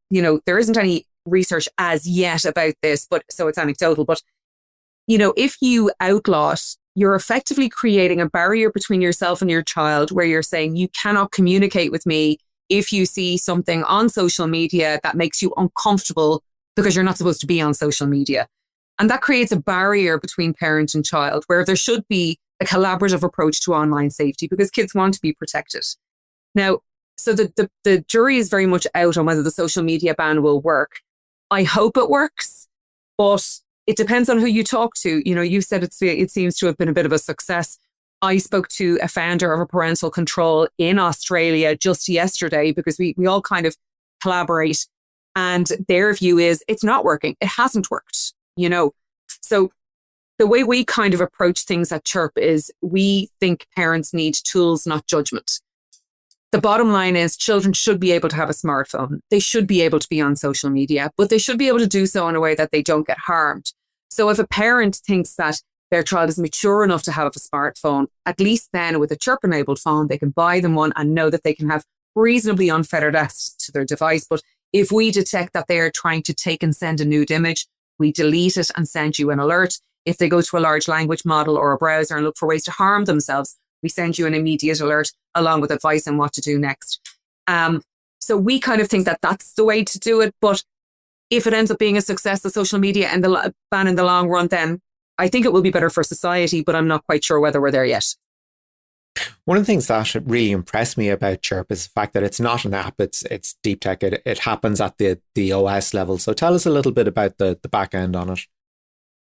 there isn't any research as yet about this, but so it's anecdotal, but if you outlaw it, you're effectively creating a barrier between yourself and your child where you're saying you cannot communicate with me if you see something on social media that makes you uncomfortable because you're not supposed to be on social media. And that creates a barrier between parent and child where there should be a collaborative approach to online safety because kids want to be protected. Now, so the jury is very much out on whether the social media ban will work. I hope it works, but it depends on who you talk to. You said it seems to have been a bit of a success. I spoke to a founder of a parental control in Australia just yesterday because we all kind of collaborate. And their view is it's not working. It hasn't worked, So the way we kind of approach things at Chirp is we think parents need tools, not judgment. The bottom line is children should be able to have a smartphone. They should be able to be on social media, but they should be able to do so in a way that they don't get harmed. So if a parent thinks that their child is mature enough to have a smartphone, at least then with a Chirp-enabled phone, they can buy them one and know that they can have reasonably unfettered access to their device. But if we detect that they are trying to take and send a nude image, we delete it and send you an alert. If they go to a large language model or a browser and look for ways to harm themselves, we send you an immediate alert along with advice on what to do next. So we kind of think that that's the way to do it. But if it ends up being a success, the social media and the ban in the long run, then I think it will be better for society, but I'm not quite sure whether we're there yet.
One of the things that really impressed me about Chirp is the fact that it's not an app, it's deep tech. It happens at the OS level. So tell us a little bit about the back end on it.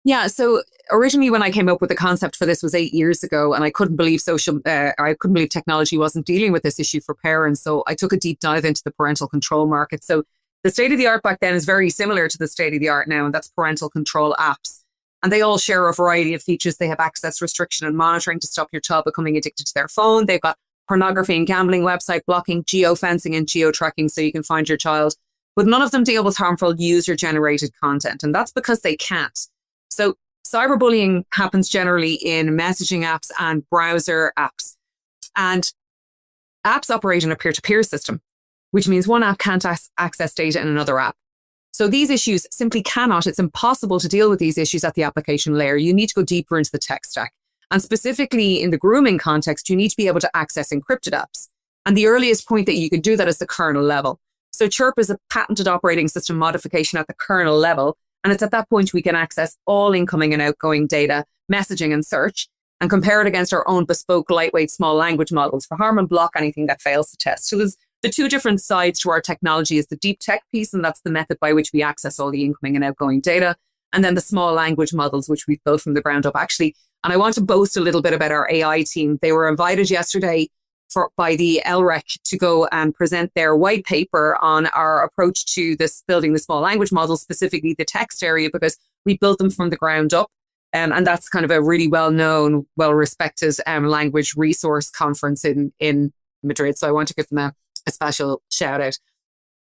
Yeah, so originally when I came up with the concept for this was 8 years ago, and I couldn't believe technology wasn't dealing with this issue for parents. So I took a deep dive into the parental control market. So the state of the art back then is very similar to the state of the art now, and that's parental control apps. And they all share a variety of features. They have access restriction and monitoring to stop your child becoming addicted to their phone. They've got pornography and gambling, website blocking, geofencing and geo-tracking so you can find your child. But none of them deal with harmful user-generated content. And that's because they can't. So cyberbullying happens generally in messaging apps and browser apps. And apps operate in a peer-to-peer system, which means one app can't access data in another app. So these issues simply cannot, it's impossible to deal with these issues at the application layer. You need to go deeper into the tech stack. And specifically in the grooming context, you need to be able to access encrypted apps. And the earliest point that you can do that is the kernel level. So Chirp is a patented operating system modification at the kernel level. And it's at that point we can access all incoming and outgoing data, messaging and search, and compare it against our own bespoke, lightweight, small language models for harm and block anything that fails the test. So there's the two different sides to our technology is the deep tech piece, and that's the method by which we access all the incoming and outgoing data. And then the small language models, which we've built from the ground up, actually. And I want to boast a little bit about our AI team. They were invited yesterday by the LREC to go and present their white paper on our approach to this building the small language models, specifically the text area, because we built them from the ground up. And that's kind of a really well-known, well-respected language resource conference in Madrid. So I want to give them a special shout out.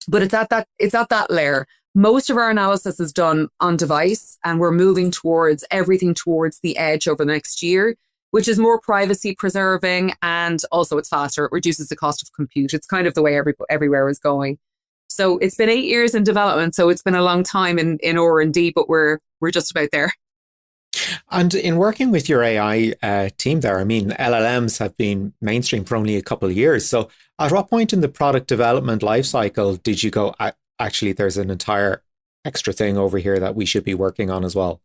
But it's at that layer. Most of our analysis is done on device, and we're moving towards everything towards the edge over the next year, which is more privacy preserving, and also it's faster. It reduces the cost of compute. It's kind of the way everywhere is going. So it's been 8 years in development. So it's been a long time in R&D, but we're just about there.
And in working with your AI team there, I mean, LLMs have been mainstream for only a couple of years. So At what point in the product development lifecycle did you go, actually, there's an entire extra thing over here that we should be working on as well?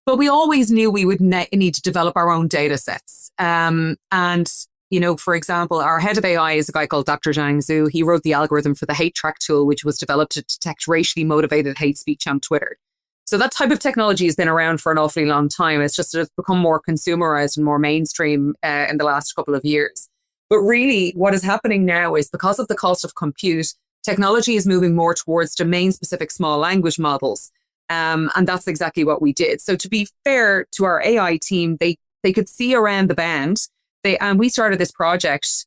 But we always knew we would need to develop our own data sets. For example, our head of AI is a guy called Dr. Zhang Zhu. He wrote the algorithm for the hate track tool, which was developed to detect racially motivated hate speech on Twitter. So that type of technology has been around for an awfully long time. It's just that it's become more consumerized and more mainstream in the last couple of years. But really, what is happening now is because of the cost of compute, technology is moving more towards domain-specific small language models. And that's exactly what we did. So to be fair to our AI team, they could see around the bend. And we started this project.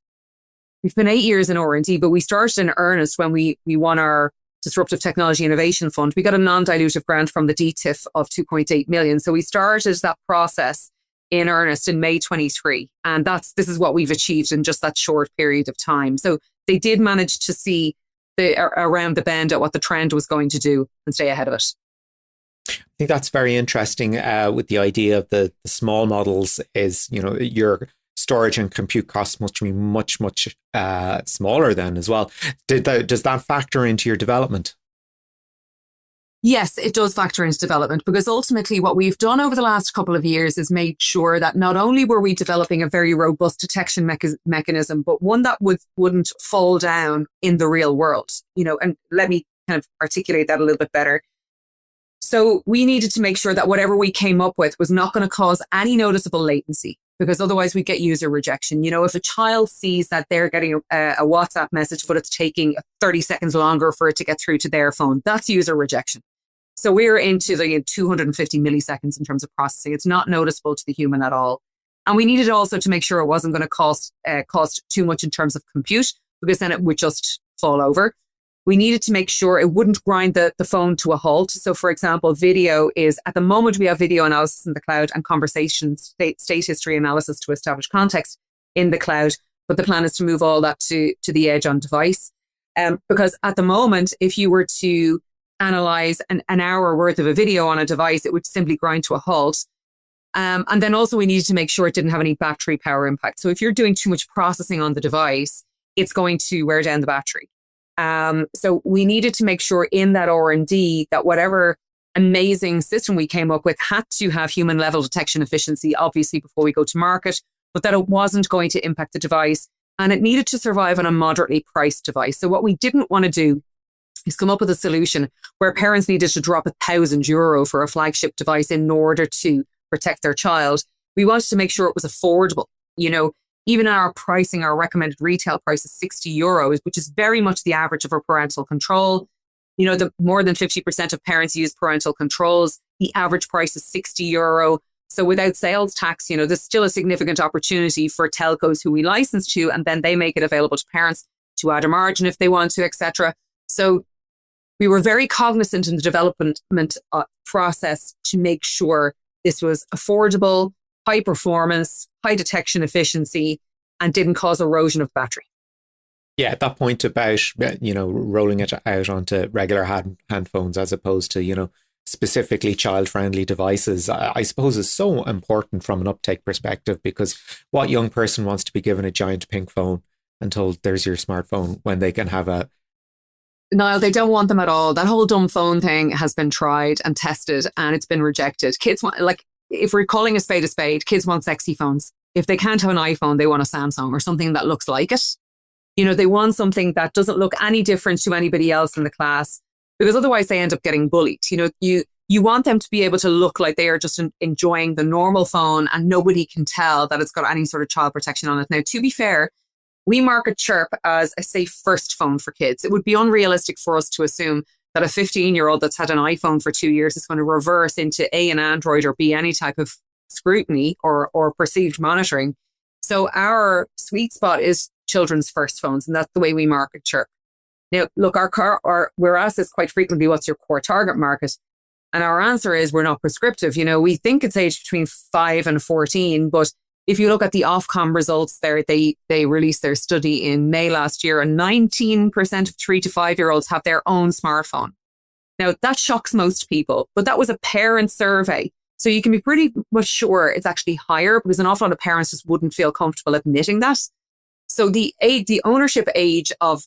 We've been 8 years in R&D, but we started in earnest when we won our Disruptive Technology Innovation Fund. We got a non-dilutive grant from the DTIF of 2.8 million. So we started that process in earnest in May 23. And this is what we've achieved in just that short period of time. So they did manage to see around the bend at what the trend was going to do and stay ahead of it.
I think that's very interesting with the idea of the small models is, your storage and compute costs must be much, much smaller then as well. Does that factor into your development?
Yes, it does factor into development, because ultimately what we've done over the last couple of years is made sure that not only were we developing a very robust detection mechanism, but one that wouldn't fall down in the real world, and let me kind of articulate that a little bit better. So we needed to make sure that whatever we came up with was not going to cause any noticeable latency, because otherwise we get user rejection. If a child sees that they're getting a WhatsApp message, but it's taking 30 seconds longer for it to get through to their phone, that's user rejection. So we're into the 250 milliseconds in terms of processing. It's not noticeable to the human at all. And we needed also to make sure it wasn't going to cost too much in terms of compute, because then it would just fall over. We needed to make sure it wouldn't grind the phone to a halt. So, for example, video is, at the moment, we have video analysis in the cloud and conversation state history analysis to establish context in the cloud. But the plan is to move all that to the edge on device. Because at the moment, if you were to analyze an hour worth of a video on a device, it would simply grind to a halt. And then also we needed to make sure it didn't have any battery power impact. So if you're doing too much processing on the device, it's going to wear down the battery. So we needed to make sure in that R&D that whatever amazing system we came up with had to have human level detection efficiency, obviously, before we go to market, but that it wasn't going to impact the device, and it needed to survive on a moderately priced device. So what we didn't want to do is come up with a solution where parents needed to drop €1,000 for a flagship device in order to protect their child. We wanted to make sure it was affordable. Even our pricing, our recommended retail price is €60, which is very much the average of our parental control. The more than 50% of parents use parental controls. The average price is €60. So without sales tax, there's still a significant opportunity for telcos who we license to, and then they make it available to parents to add a margin if they want to, etc. So we were very cognizant in the development process to make sure this was affordable, high performance, high detection efficiency, and didn't cause erosion of battery.
Yeah, at that point about, rolling it out onto regular hand phones as opposed to, specifically child-friendly devices, I suppose is so important from an uptake perspective, because what young person wants to be given a giant pink phone and told there's your smartphone when they can have a...
No, they don't want them at all. That whole dumb phone thing has been tried and tested and it's been rejected. Kids want, if we're calling a spade, kids want sexy phones. If they can't have an iPhone, they want a Samsung or something that looks like it. They want something that doesn't look any different to anybody else in the class, because otherwise they end up getting bullied. You want them to be able to look like they are just enjoying the normal phone and nobody can tell that it's got any sort of child protection on it. Now, to be fair, we market Chirp as a safe first phone for kids. It would be unrealistic for us to assume that a 15-year-old that's had an iPhone for 2 years is going to reverse into A, an Android, or B, any type of scrutiny or perceived monitoring. So our sweet spot is children's first phones, and that's the way we market Chirp. Now, look, we're asked this quite frequently, what's your core target market? And our answer is we're not prescriptive. We think it's aged between 5 and 14, but if you look at the Ofcom results there, they released their study in May last year, and 19% of 3 to 5-year-olds have their own smartphone. Now, that shocks most people, but that was a parent survey. So you can be pretty much sure it's actually higher, because an awful lot of parents just wouldn't feel comfortable admitting that. So the ownership age of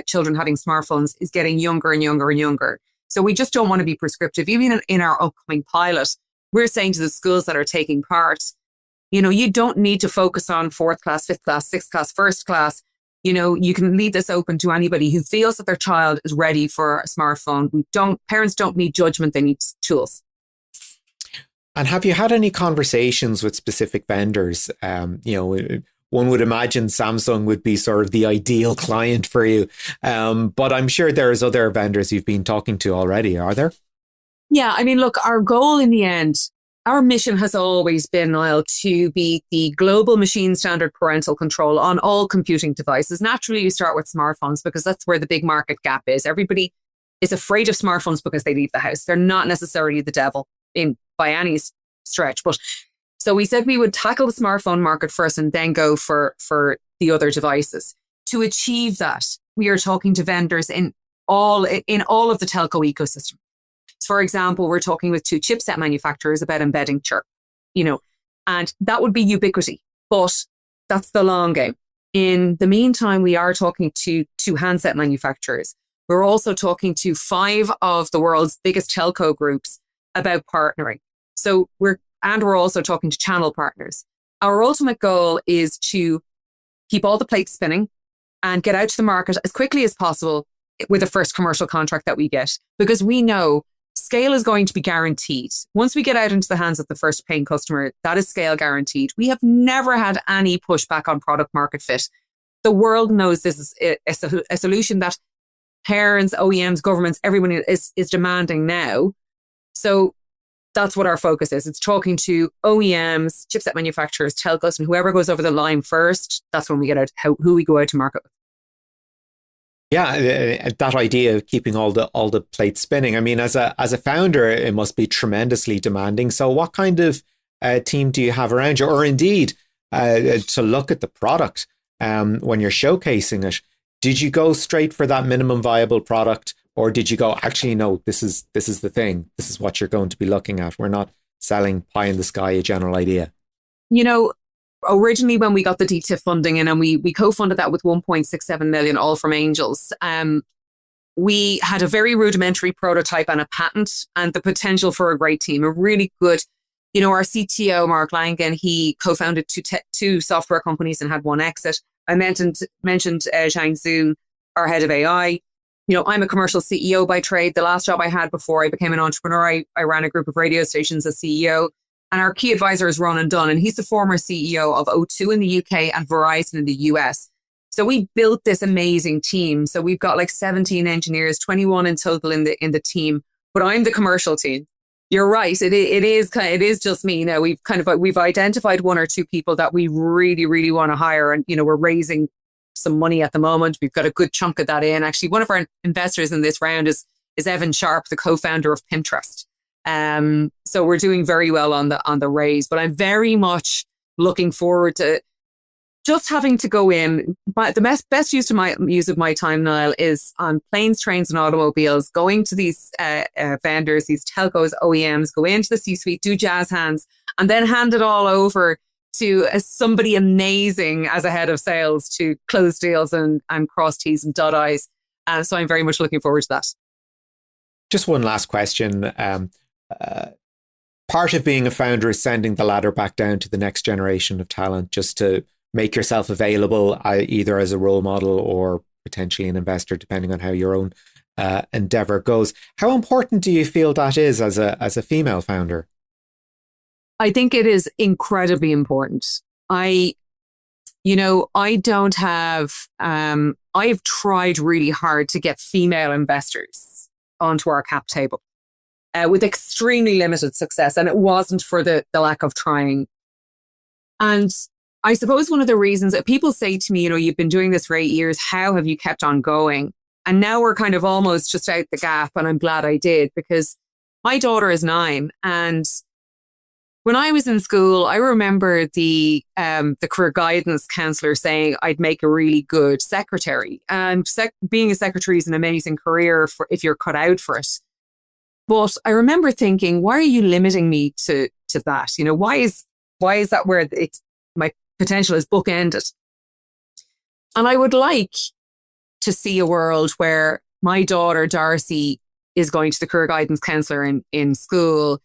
children having smartphones is getting younger and younger and younger. So we just don't want to be prescriptive. Even in our upcoming pilot, we're saying to the schools that are taking part, you don't need to focus on 4th class, 5th class, 6th class, 1st class. You can leave this open to anybody who feels that their child is ready for a smartphone. Parents don't need judgment, they need tools.
And have you had any conversations with specific vendors? One would imagine Samsung would be sort of the ideal client for you. But I'm sure there's other vendors you've been talking to already, are there?
Yeah, I mean, look, our goal in the end, our mission has always been, Niall, to be the global machine standard parental control on all computing devices. Naturally, you start with smartphones because that's where the big market gap is. Everybody is afraid of smartphones because they leave the house. They're not necessarily the devil by any stretch. But so we said we would tackle the smartphone market first and then go for the other devices. To achieve that, we are talking to vendors in all of the telco ecosystem. For example, we're talking with 2 chipset manufacturers about embedding chirp, and that would be ubiquity, but that's the long game. In the meantime, we are talking to 2 handset manufacturers. We're also talking to 5 of the world's biggest telco groups about partnering. So we're also talking to channel partners. Our ultimate goal is to keep all the plates spinning and get out to the market as quickly as possible with the first commercial contract that we get, because we know scale is going to be guaranteed. Once we get out into the hands of the first paying customer, that is scale guaranteed. We have never had any pushback on product market fit. The world knows this is a solution that parents, OEMs, governments, everyone is demanding now. So that's what our focus is. It's talking to OEMs, chipset manufacturers, telcos, and whoever goes over the line first, that's when we get out who we go out to market with.
Yeah, that idea of keeping all the plates spinning. I mean, as a founder, it must be tremendously demanding. So what kind of team do you have around you? Or indeed, to look at the product when you're showcasing it, did you go straight for that minimum viable product? Or did you go, actually, no, this is the thing. This is what you're going to be looking at. We're not selling pie in the sky, a general idea.
Originally when we got the DTIF funding in, and we co-funded that with 1.67 million, all from angels, we had a very rudimentary prototype and a patent and the potential for a great team, a really good, our CTO, Mark Langan, he co-founded 2 software companies and had 1 exit. I mentioned Zhang Zhu, our head of AI. I'm a commercial CEO by trade. The last job I had before I became an entrepreneur, I ran a group of radio stations as CEO. And our key advisor is Ronan Dunn, and he's the former CEO of O2 in the UK and Verizon in the US. So we built this amazing team. So we've got like 17 engineers, 21 in total in the team. But I'm the commercial team. You're right. It is just me. Now we've identified 1 or 2 people that we really, really want to hire, and we're raising some money at the moment. We've got a good chunk of that in. Actually, one of our investors in this round is Evan Sharp, the co-founder of Pinterest. So we're doing very well on the raise, but I'm very much looking forward to just having to go in. But the best use of my time, Niall, is on planes, trains, and automobiles, going to these vendors, these telcos, OEMs, go into the C-suite, do jazz hands, and then hand it all over to somebody amazing as a head of sales to close deals and cross T's and dot I's. So I'm very much looking forward to that.
Just one last question. Part of being a founder is sending the ladder back down to the next generation of talent, just to make yourself available either as a role model or potentially an investor, depending on how your own endeavor goes. How important do you feel that is as a female founder?
I think it is incredibly important. I've tried really hard to get female investors onto our cap table. With extremely limited success. And it wasn't for the lack of trying. And I suppose one of the reasons that people say to me, you've been doing this for 8 years, how have you kept on going? And now we're kind of almost just out the gap. And I'm glad I did, because my daughter is 9. And when I was in school, I remember the career guidance counselor saying I'd make a really good secretary. And being a secretary is an amazing career if you're cut out for it. But I remember thinking, why are you limiting me to that? Why is that where my potential is bookended? And I would like to see a world where my daughter, Darcy, is going to the career guidance counsellor in school.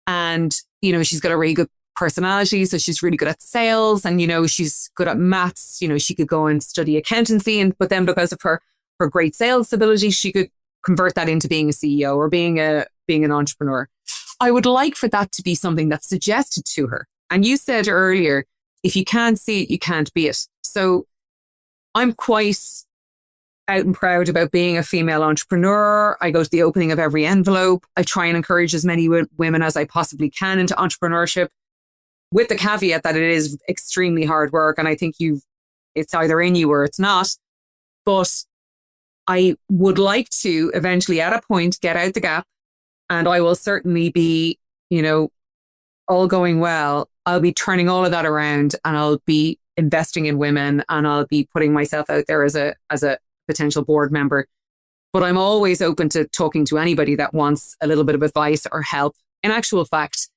And, you know, she's got a really good personality. So she's really good at sales and, you know, she's good at maths. You know, she could go and study accountancy. But then because of her great sales ability, she could convert that into being a CEO or being an entrepreneur. I would like for that to be something that's suggested to her. And you said earlier, if you can't see it, you can't be it. So I'm quite out and proud about being a female entrepreneur. I go to the opening of every envelope. I try and encourage as many women as I possibly can into entrepreneurship, with the caveat that it is extremely hard work. And I think it's either in you or it's not. But I would like to eventually at a point get out the gap, and I will certainly be, you know, all going well, I'll be turning all of that around and I'll be investing in women and I'll be putting myself out there as a potential board member. But I'm always open to talking to anybody that wants a little bit of advice or help. In actual fact,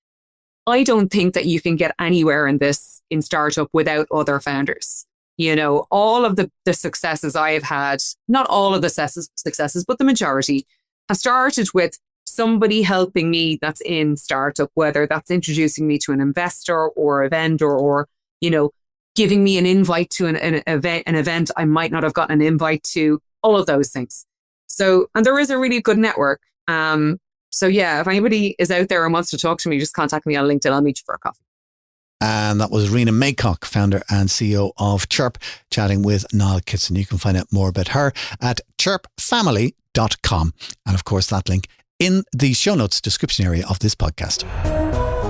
I don't think that you can get anywhere in startup without other founders. You know, all of the successes I have had, not all of the successes, but the majority, have started with somebody helping me that's in startup, whether that's introducing me to an investor or a vendor or, you know, giving me an invite to an event I might not have gotten an invite to, all of those things. So, and there is a really good network. So yeah, if anybody is out there and wants to talk to me, just contact me on LinkedIn. I'll meet you for a coffee.
And that was Rena Maycock, founder and CEO of Chirp, chatting with Niall Kitson. You can find out more about her at chirpfamily.com. And of course, that link in the show notes description area of this podcast.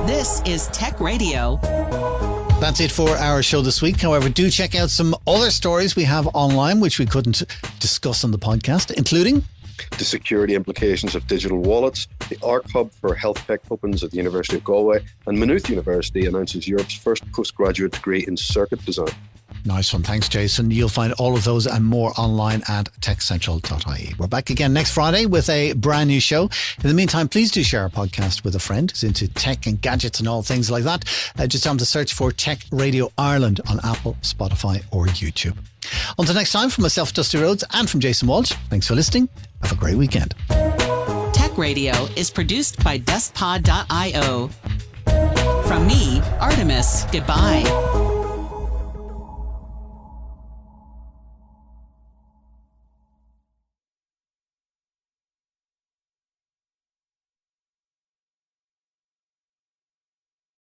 This is Tech Radio.
That's it for our show this week. However, do check out some other stories we have online, which we couldn't discuss on the podcast, including
the security implications of digital wallets, the ARC Hub for Health Tech opens at the University of Galway, and Maynooth University announces Europe's first postgraduate degree in circuit design.
Nice one. Thanks, Jason. You'll find all of those and more online at techcentral.ie. We're back again next Friday with a brand new show. In the meantime, please do share our podcast with a friend who's into tech and gadgets and all things like that. Just tell them to search for Tech Radio Ireland on Apple, Spotify or YouTube. Until next time, from myself, Dusty Rhodes, and from Jason Walsh, thanks for listening. Have a great weekend.
Tech Radio is produced by DeskPod.io. From me, Artemis, goodbye.